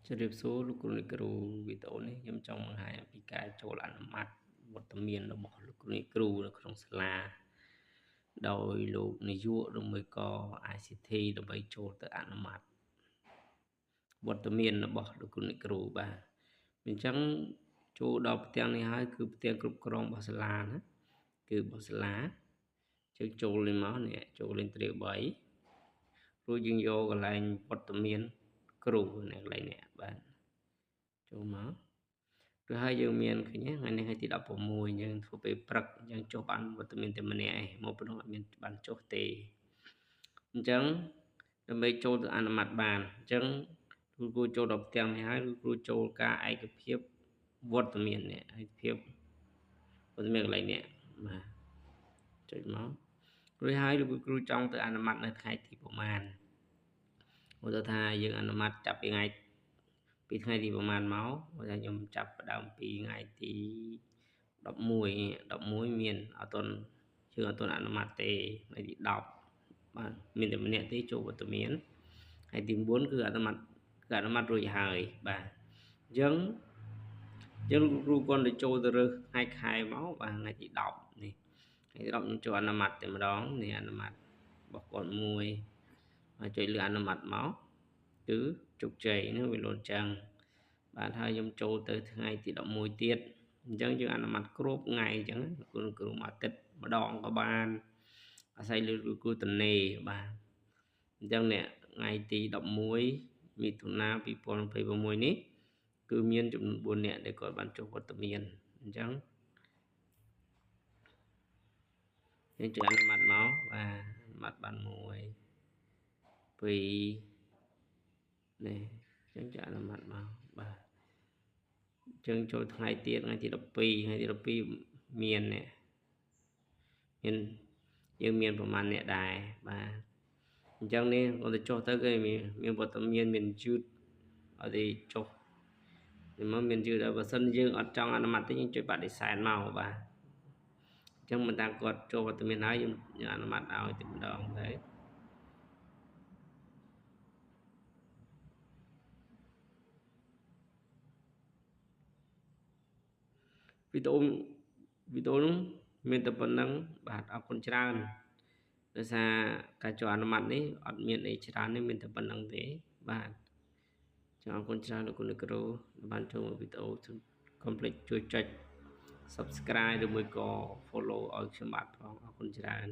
ជំរាបសួរលោកគ្រូអ្នកគ្រូវីដេអូនេះខ្ញុំចង់បង្ហាញអំពីការចូលអនុម័តវត្តមានរបស់លោកគ្រូអ្នកគ្រូនៅក្នុងសាលាដោយលោកនាយកឬមួយក៏ ICT ដើម្បីចូលទៅអនុម័តវត្តមានរបស់លោកគ្រូអ្នកគ្រូបាទអញ្ចឹងចូលដល់ផ្ទាំងនេះហើយគឺផ្ទាំងគ្រប់គ្រងរបស់សាលាណាគឺរបស់សាលាជើងចូលលេងមកនេះចូលលេងទ្រាប3រួចយើងយកកន្លែងវត្តមានគ្រូនៅកន្លែងនេះបាទចូលមកគឺហើយយើងមានឃើញថ្ងៃនេះថ្ងៃទី16យើងធ្វើពេលព្រឹកយើងចុះបានវត្តមានតែម្នាក់ឯងមកព្រោះអត់មានបានចុះទេអញ្ចឹងដើម្បីចូលទៅអនុម័តបានអញ្ចឹងគ្រូចូលដល់ផ្ទាំងនេះហើយគ្រូចូលការឯកភាពវត្តមាននេះឯកភាពវត្តមានកន្លែងនេះបាទចុចមករួចហើយលោកគ្រូចង់ទៅអនុម័តនៅថ្ងៃទីប្រហែលឧទាហរណ៍ថាយើងអនុម័តចាប់ពីថ្ងៃទីប្រហែលមកបើថាខ្ញុំចាប់ផ្ដើមពីថ្ងៃទី11មានអត់ទាន់យើងអត់ទាន់អនុម័តទេថ្ងៃទី10បាទមានតែម្នាក់ទេចូលវត្តមានថ្ងៃទី9គឺអនុម័តរួចហើយបាទអញ្ចឹងគ្រូគាត់ទៅចូលទៅរើសថ្ងៃខែមកបាទថ្ងៃទី10នេះថ្ងៃទី10ខ្ញុំចូលអនុម័តតែម្ដងនេះអនុម័តរបស់គាត់មួយហើយចុចលើអនុម័តមកគឺជោគជ័យនឹងវាលូនចឹងបាទហើយខ្ញុំចូលទៅថ្ងៃទី11ទៀតអញ្ចឹងយើងអនុម័តគ្រប់ថ្ងៃអញ្ចឹងគ្រូមួយអាទិត្យម្ដងក៏បានអាស្រ័យលើគ្រូតនេបាទអញ្ចឹងនេះថ្ងៃទី11មិថុនា2026នេះគឺមានចំនួន4នាក់ដែលគាត់បានចុះវត្តមានអញ្ចឹងយើងចុចអនុម័តមកបាទអនុម័តបាន1 2នេះអញ្ចឹងចុចអនុម័តមកបាទអញ្ចឹងចូលថ្ងៃទៀតថ្ងៃទី12ថ្ងៃទី12មាននេះមានយើងមានប្រហែលអ្នកដែរបាទអញ្ចឹងនេះគាត់ទៅចុះទៅគេមានវត្តមានមានយឺតឲ្យទៅចុះនេះមកមានយឺតដល់បើសិនយើងអត់ចង់អនុម័តទេយើងចុចបដិសេធមកបាទអញ្ចឹងមិនតាគាត់ចូលវត្តមានហើយយើងអនុម័តឲ្យតែម្ដងទៅវីដេអូនោះមានតែប៉ុណ្្នឹងបាទអរគុណច្រើនដោយសារការចូលអនុម័តនេះអត់មានអីច្រើននេះមានតែប៉ុណ្្នឹងទេបាទចឹងអរគុណច្រើនលោកគ្រូបានចូលវីដេអូកុំភ្លេចជួយចុច Subscribe ឬមួយក៏ Follow ឲ្យខ្ញុំបាទផងអរគុណច្រើន